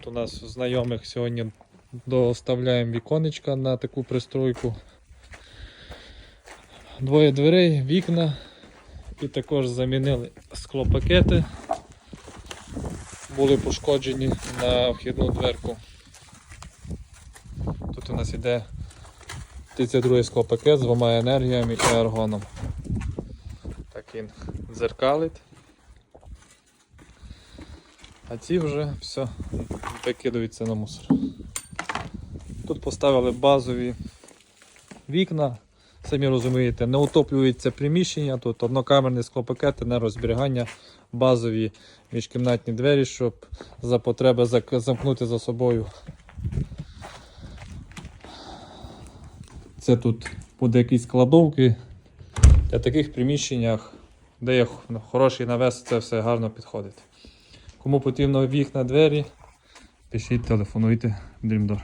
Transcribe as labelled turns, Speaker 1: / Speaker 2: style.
Speaker 1: Тут у нас знайомих сьогодні доставляємо віконечка на таку пристройку. Двоє дверей, вікна і також замінили склопакети. Були пошкоджені на вхідну дверку. Тут у нас йде 32-й склопакет з двома енергіями і аргоном. Так він дзеркалить. А ці вже все викидаються на мусор. Тут поставили базові вікна. Самі розумієте, не утоплюється приміщення, тут однокамерні склопакети на розберігання, базові міжкімнатні двері, щоб за потреби замкнути за собою. Це тут буде якісь кладовки. Для таких приміщеннях, де є хороший навес, це все гарно підходить. Кому потрібно вікна, двері, пишіть, телефонуйте, Dream Door.